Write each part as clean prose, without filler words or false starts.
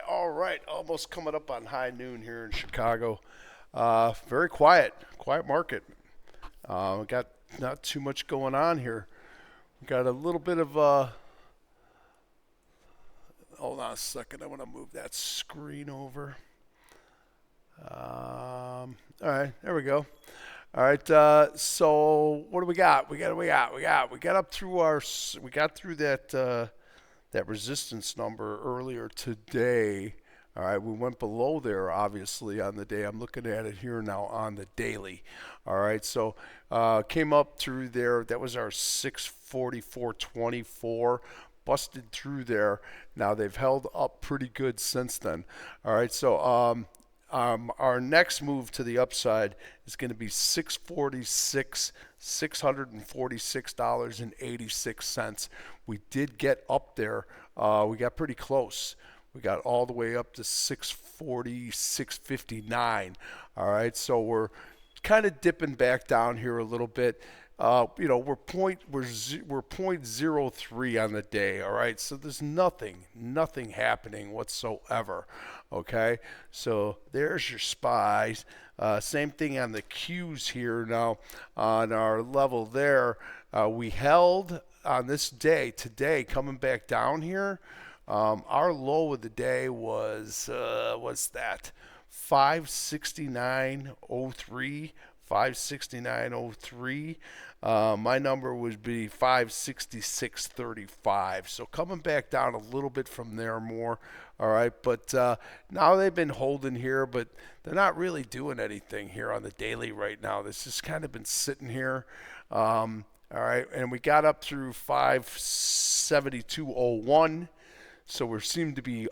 All right. Almost coming up on high noon here in Chicago. Very quiet market. We got not too much going on here. We got a little bit of. Hold on a second. I want to move that screen over. All right, there we go. All right. So what do we got? We got up through our. We got through that resistance number earlier today. All right, we went below there obviously on the day. I'm looking at it here now on the daily. All right, so came up through there. That was our 644.24. Busted through there. Now they've held up pretty good since then. All right, so our next move to the upside is going to be 646, $646.86. We did get up there. We got pretty close. We got all the way up to 640, 659. All right, so we're kind of dipping back down here a little bit. We're point zero 0.03 on the day. All right, so there's nothing happening whatsoever. Okay, so there's your spies. Same thing on the Qs here. Now on our level there, we held on this day today, coming back down here. Our low of the day was what's that? 569.03. 569.03. My number would be 566.35. So coming back down a little bit from there more. All right, but now they've been holding here, but they're not really doing anything here on the daily right now. This has kind of been sitting here. All right, and we got up through 572.01. So we seem to be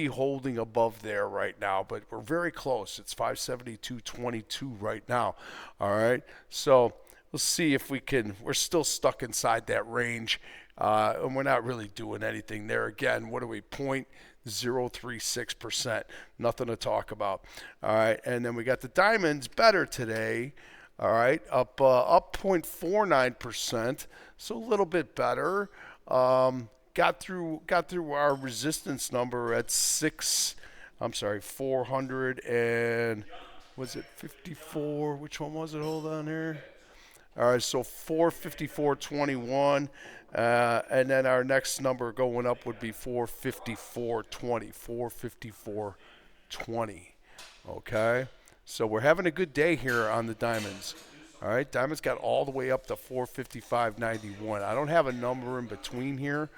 holding above there right now, but we're very close. It's 572.22 right now. All right, so we'll see if we can. We're still stuck inside that range, and we're not really doing anything there. Again, what are we? 0.036%. Nothing to talk about. All right, and then we got the diamonds better today. All right, up 0.49%, so a little bit better. Got through our resistance number at 400 and was it 54? Which one was it? Hold on here. All right, so 454.21, and then our next number going up would be 454.20. 454.20. Okay, so we're having a good day here on the diamonds. All right, diamonds got all the way up to 455.91. I don't have a number in between here,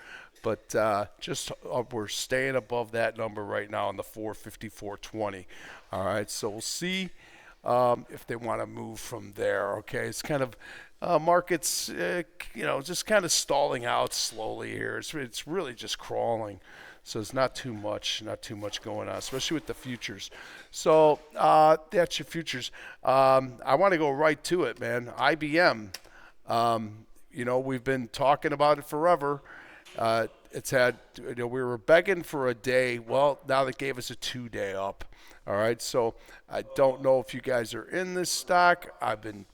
but we're staying above that number right now on the 454.20. All right, so we'll see if they want to move from there. Okay, it's kind of markets, just kind of stalling out slowly here. It's really just crawling. So it's not too much going on, especially with the futures. So that's your futures. I want to go right to it, man. IBM. We've been talking about it forever. It's had, we were begging for a day. Well, now they gave us a 2-day up. All right, so I don't know if you guys are in this stock.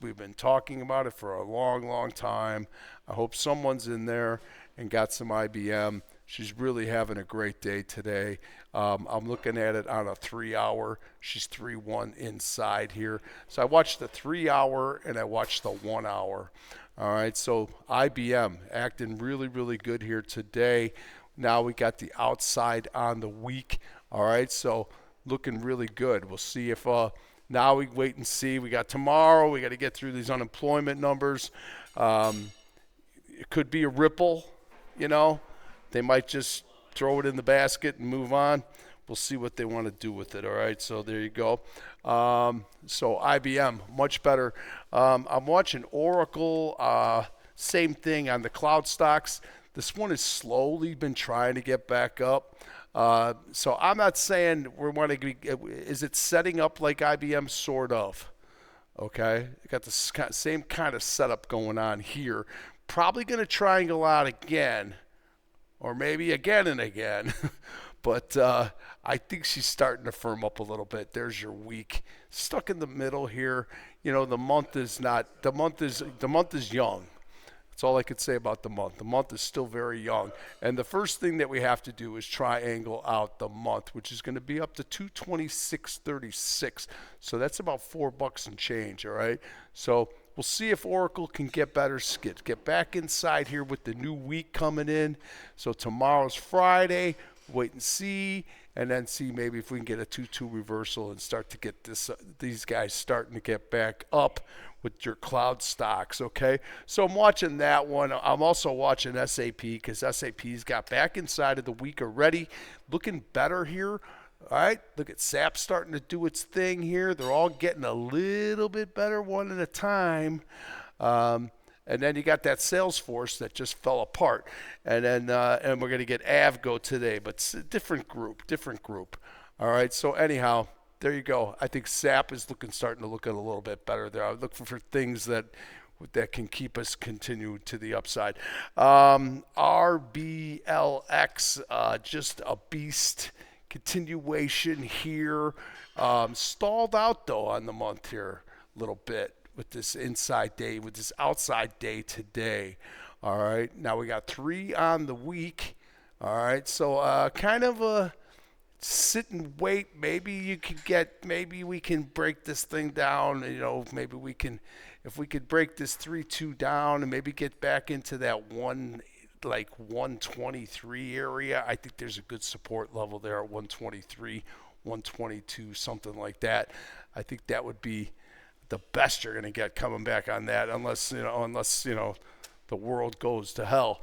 We've been talking about it for a long, long time. I hope someone's in there and got some IBM. She's really having a great day today. I'm looking at it on a 3-hour. She's 3-1 inside here. So I watched the 3-hour and I watched the 1-hour. All right, so IBM acting really, really good here today. Now we got the outside on the week. All right, so looking really good. We'll see if now we wait and see. We got tomorrow. We got to get through these unemployment numbers. It could be a ripple, They might just throw it in the basket and move on. We'll see what they want to do with it. All right, so there you go. So IBM, much better. I'm watching Oracle, same thing on the cloud stocks. This one has slowly been trying to get back up. So I'm not saying we're wanting to be, is it setting up like IBM? Sort of. Okay, got the same kind of setup going on here. Probably going to triangle out again. Or maybe again and again. But I think she's starting to firm up a little bit. There's your week. Stuck in the middle here. The month is young. That's all I could say about the month. The month is still very young. And the first thing that we have to do is triangle out the month, which is going to be up to 226.36. So that's about $4 and change, all right? So we'll see if Oracle can get better, get back inside here with the new week coming in. So tomorrow's Friday. Wait and see, and then see maybe if we can get a 2-2 reversal and start to get these guys starting to get back up with your cloud stocks, okay? So I'm watching that one. I'm also watching SAP because SAP's got back inside of the week already, looking better here. All right, look at SAP starting to do its thing here. They're all getting a little bit better one at a time. And then you got that Salesforce that just fell apart. And then and we're going to get Avgo today, but different group. All right, so anyhow, there you go. I think SAP is starting to look a little bit better there. I'm looking for things that can keep us continue to the upside. RBLX, just a beast. Continuation here. Stalled out, though, on the month here a little bit with this inside day, with this outside day today. All right, now we got 3 on the week. All right, so kind of a sit and wait. Maybe we can break this thing down. You know, maybe we can, if we could break this 3-2 down and maybe get back into that 123 area. I think there's a good support level there at 123, 122, something like that. I think that would be the best you're going to get coming back on that, unless the world goes to hell.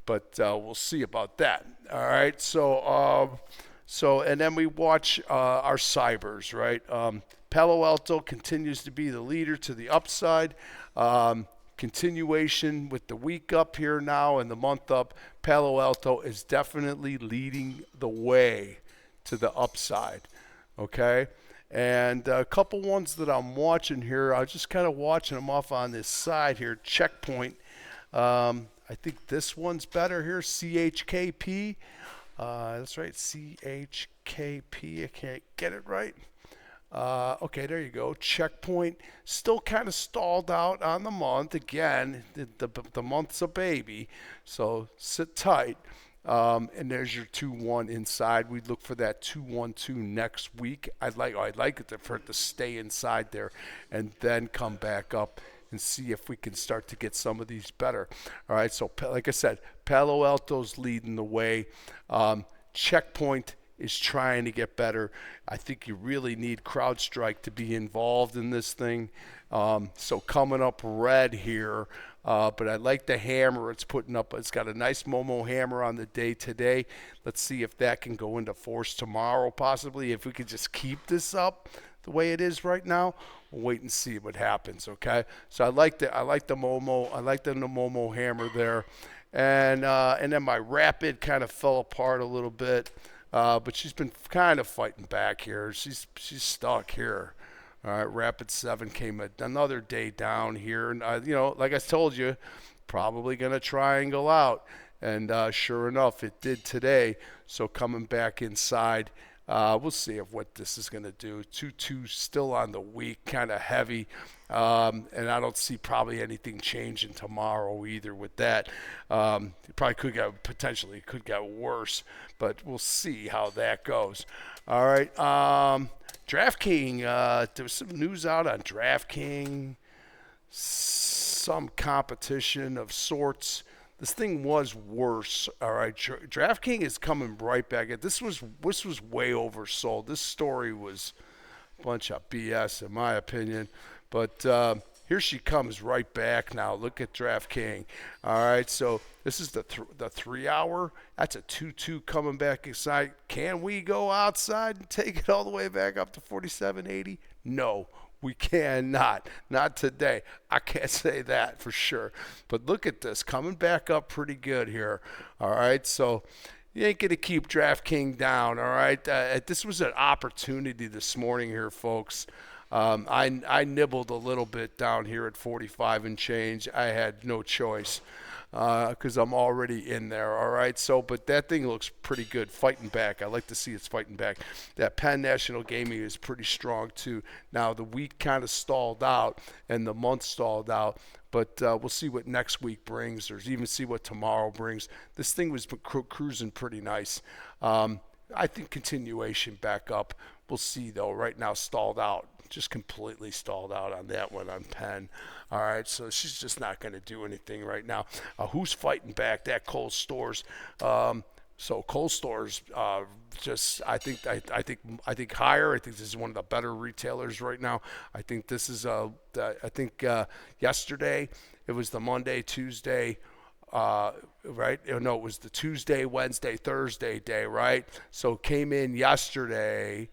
But we'll see about that. All right. So and then we watch our cybers, right? Palo Alto continues to be the leader to the upside. Continuation with the week up here now and the month up. Palo Alto is definitely leading the way to the upside. Okay. And a couple ones that I'm watching here, I'm just kind of watching them off on this side here. Checkpoint. I think this one's better here. CHKP. That's right, CHKP. I can't get it right. Okay, there you go. Checkpoint. Still kind of stalled out on the month. Again, the month's a baby, so sit tight. And there's your 2-1 inside. We'd look for that 2-1-2 next week. I'd like it for it to stay inside there and then come back up and see if we can start to get some of these better. All right, so like I said, Palo Alto's leading the way. Checkpoint is trying to get better. I think you really need CrowdStrike to be involved in this thing. So coming up red here. But I like the hammer it's putting up. It's got a nice Momo hammer on the day today. Let's see if that can go into force tomorrow, possibly. If we could just keep this up the way it is right now, we'll wait and see what happens. Okay. So I like the Momo. I like the Momo hammer there, and then my Rapid kind of fell apart a little bit, but she's been kind of fighting back here. She's stuck here. All right, Rapid 7 came another day down here. And, like I told you, probably going to triangle out. And sure enough, it did today. So coming back inside, we'll see what this is going to do. 2-2 still on the week, kind of heavy. And I don't see probably anything changing tomorrow either with that. It probably potentially could get worse. But we'll see how that goes. All right. DraftKings, there was some news out on DraftKings, some competition of sorts. This thing was worse. All right, DraftKings is coming right back. This was way oversold. This story was a bunch of BS in my opinion. But here she comes right back now. Look at DraftKings. All right, so this is the 3 hour. That's a 2-2 coming back inside. Can we go outside and take it all the way back up to 47.80? No, we cannot. Not today. I can't say that for sure. But look at this, coming back up pretty good here. All right, so you ain't going to keep DraftKings down. All right, this was an opportunity this morning here, folks. I nibbled a little bit down here at 45 and change. I had no choice. because I'm already in there. All right. So, but that thing looks pretty good, fighting back. I like to see it's fighting back. That Penn National Gaming is pretty strong too. Now the week kind of stalled out and the month stalled out. But we'll see what next week brings, or even see what tomorrow brings. This thing was cruising pretty nice. I think continuation back up. We'll see, though. Right now, stalled out. Just completely stalled out on that one on Penn. All right, so she's just not going to do anything right now. Who's fighting back? That Kohl's Stores. So Kohl's Stores, just I think higher. I think this is one of the better retailers right now. I think this is yesterday it was the Monday, Tuesday, right? No, it was the Tuesday, Wednesday, Thursday day, right? So came in yesterday.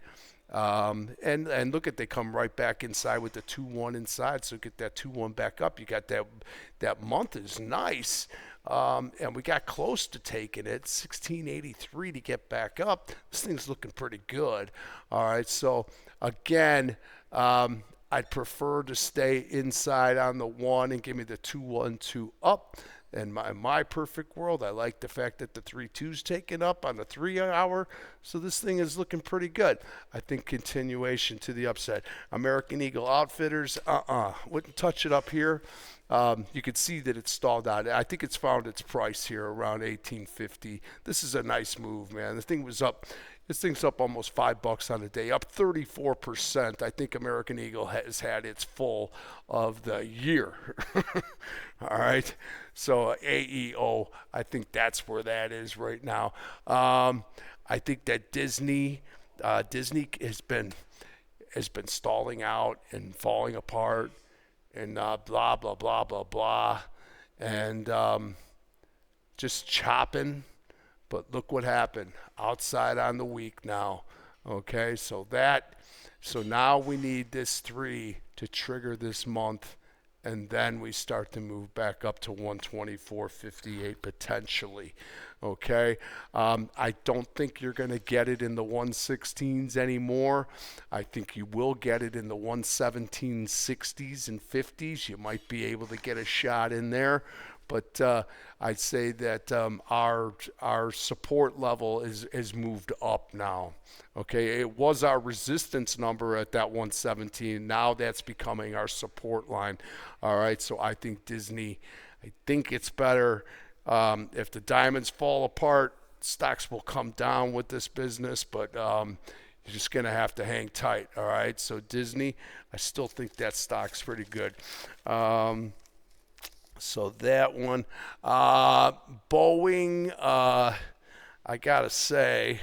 And look at, they come right back inside with the 2-1 inside, so get that 2-1 back up. You got that month is nice. And we got close to taking it, 1683 to get back up. This thing's looking pretty good. All right, so again, I'd prefer to stay inside on the 1 and give me the 2-1-2 up. In my perfect world, I like the fact that the 3-2's taken up on the 3 hour. So this thing is looking pretty good. I think continuation to the upside. American Eagle Outfitters, wouldn't touch it up here. You could see that it's stalled out. I think it's found its price here around 1850. This is a nice move, man. The thing was up. This thing's up almost $5 on the day, up 34%. I think American Eagle has had its full of the year. All right. So AEO, I think that's where that is right now. I think that Disney has been stalling out and falling apart and blah blah blah blah blah, and just chopping. But look what happened outside on the week now. Okay, so now we need this 3 to trigger this month, and then we start to move back up to 124.58 potentially. Okay, I don't think you're going to get it in the 116s anymore. I think you will get it in the 117.60s and 50s. You might be able to get a shot in there. But I'd say that our support level is moved up now. Okay, it was our resistance number at that 117. Now that's becoming our support line. All right, so I think Disney, I think it's better. If the diamonds fall apart, stocks will come down with this business, but you're just going to have to hang tight. All right, so Disney, I still think that stock's pretty good. So that one, Boeing, I gotta say,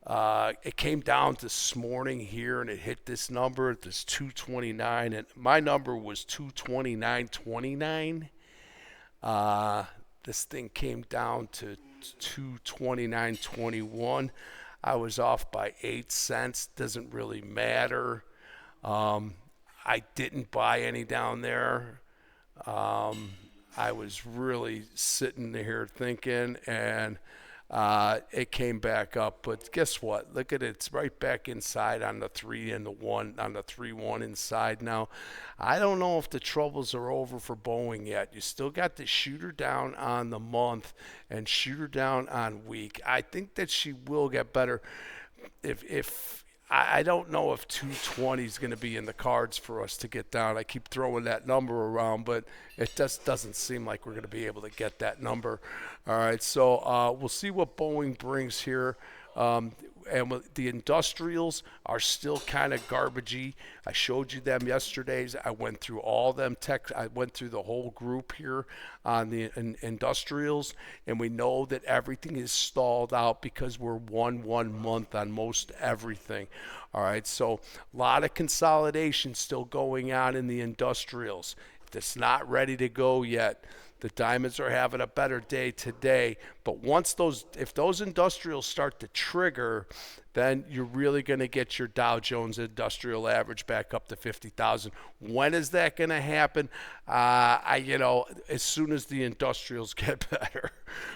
it came down this morning here and it hit this number, this 229, and my number was 229.29. This thing came down to 229.21. I was off by 8 cents. Doesn't really matter. I didn't buy any down there. I was really sitting here thinking, and it came back up. But guess what? Look at it. It's right back inside on the 3 and the 1, on the 3-1 inside now. I don't know if the troubles are over for Boeing yet. You still got the shooter down on the month and shooter down on week. I think that she will get better. If I don't know if 220 is going to be in the cards for us to get down. I keep throwing that number around, but it just doesn't seem like we're going to be able to get that number. All right, so we'll see what Boeing brings here. And the industrials are still kind of garbagey. I showed you them yesterday. I went through all them I went through the whole group here on the industrials, and we know that everything is stalled out because we're one month on most everything. All right, so a lot of consolidation still going on in the industrials. It's not ready to go yet. The diamonds are having a better day today, but if those industrials start to trigger, then you're really going to get your Dow Jones Industrial Average back up to 50,000. When is that going to happen? As soon as the industrials get better.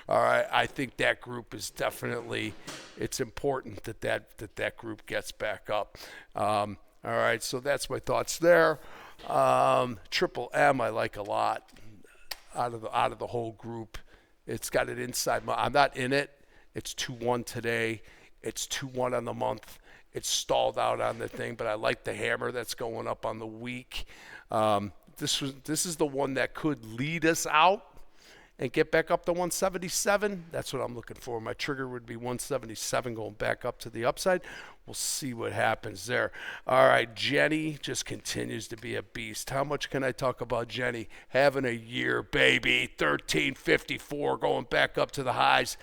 All right, I think that group is definitely. It's important that group gets back up. All right, so that's my thoughts there. Triple M I like a lot. out of the whole group. It's got an inside. I'm not in it. It's 2-1 today. It's 2-1 on the month. It's stalled out on the thing, but I like the hammer that's going up on the week. This is the one that could lead us out and get back up to 177. That's what I'm looking for. My trigger would be 177 going back up to the upside. We'll see what happens there. All right, Jenny just continues to be a beast. How much can I talk about Jenny? Having a year, baby. 1354 going back up to the highs.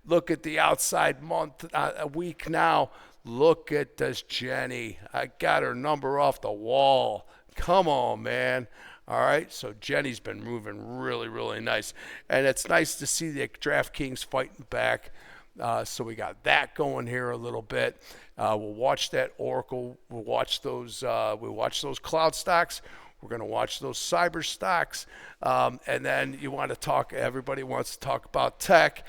Look at the outside month, a week now. Look at this Jenny. I got her number off the wall. Come on, man. All right, so Jenny's been moving really, really nice. And it's nice to see the DraftKings fighting back. So we got that going here a little bit. We'll watch that Oracle. We'll watch those cloud stocks. We're going to watch those cyber stocks. And then you want to talk, everybody wants to talk about tech.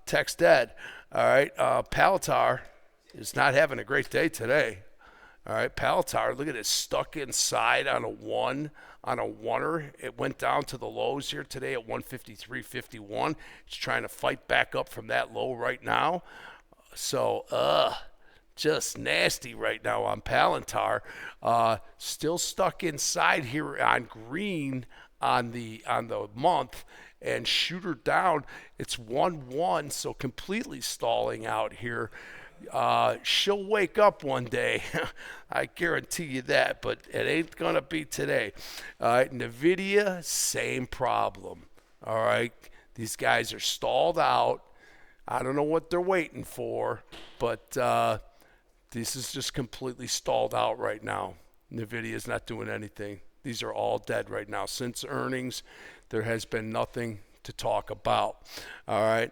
Tech's dead. All right, Palantir is not having a great day today. All right, Palantir, look at it, stuck inside on a oneer. It went down to the lows here today at 153.51. It's trying to fight back up from that low right now. So, just nasty right now on Palantir. Still stuck inside here on green on the month, and shooter down. It's 1-1, so completely stalling out here. She'll wake up one day. I guarantee you that, but it ain't going to be today. All right, NVIDIA, same problem. All right, these guys are stalled out. I don't know what they're waiting for, but this is just completely stalled out right now. NVIDIA is not doing anything. These are all dead right now. Since earnings, there has been nothing to talk about. All right,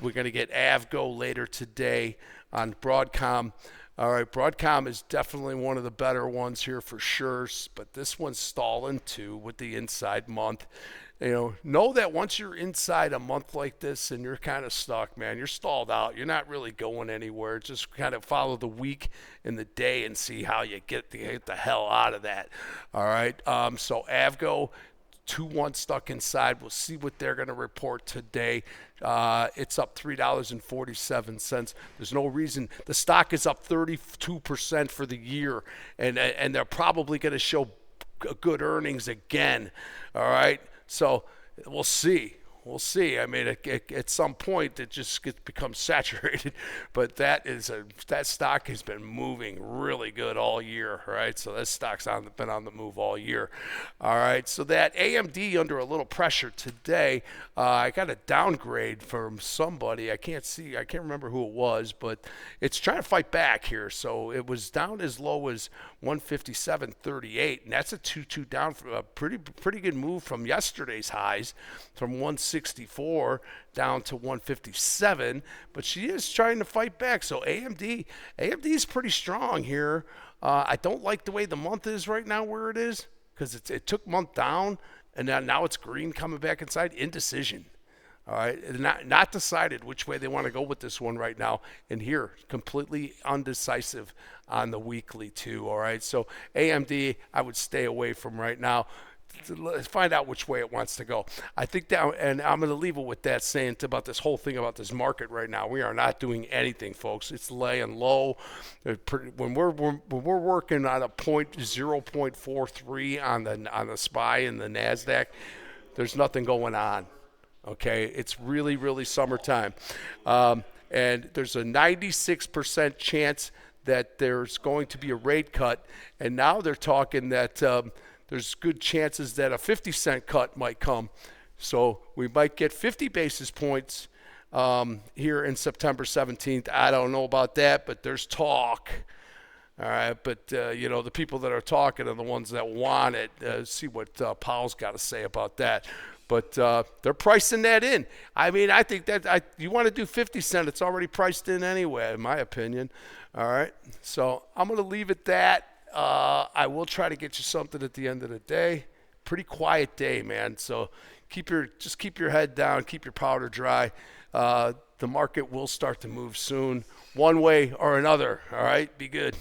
we're going to get Avgo later today on Broadcom. All right, Broadcom is definitely one of the better ones here for sure, but this one's stalling too with the inside month. Know that once you're inside a month like this and you're kind of stuck, man, you're stalled out. You're not really going anywhere. Just kind of follow the week and the day and see how you get the hell out of that. All right, so Avgo, 2-1 stuck inside. We'll see what they're going to report today. It's up $3.47. There's no reason. The stock is up 32% for the year, and they're probably going to show good earnings again. All right, so we'll see. We'll see. I mean, at some point, it just becomes saturated. But that stock has been moving really good all year, right? So that stock's been on the move all year. All right. So that AMD under a little pressure today. I got a downgrade from somebody. I can't remember who it was, but it's trying to fight back here. So it was down as low as 157.38, and that's a 2-2 down, for a pretty good move from yesterday's highs, from 164 down to 157. But she is trying to fight back. So AMD is pretty strong here. I don't like the way the month is right now where it is, because it took month down, and now it's green coming back inside. Indecision. All right, not decided which way they want to go with this one right now. And here, completely undecisive on the weekly too. All right, so AMD, I would stay away from right now. Let's find out which way it wants to go. I think that, and I'm going to leave it with that, saying about this whole thing about this market right now. We are not doing anything, folks. It's laying low. When we're working on a 0.43 on the SPY and the Nasdaq, there's nothing going on. Okay, it's really, really summertime. And there's a 96% chance that there's going to be a rate cut. And now they're talking that there's good chances that a 50-cent cut might come. So we might get 50 basis points here in September 17th. I don't know about that, but there's talk. All right, but, the people that are talking are the ones that want it. See what Powell's got to say about that. But they're pricing that in. I mean, I think that you want to do 50 cent, it's already priced in anyway, in my opinion. All right, so I'm going to leave it that. I will try to get you something at the end of the day. Pretty quiet day, man. So just keep your head down, keep your powder dry. The market will start to move soon, one way or another. All right, be good.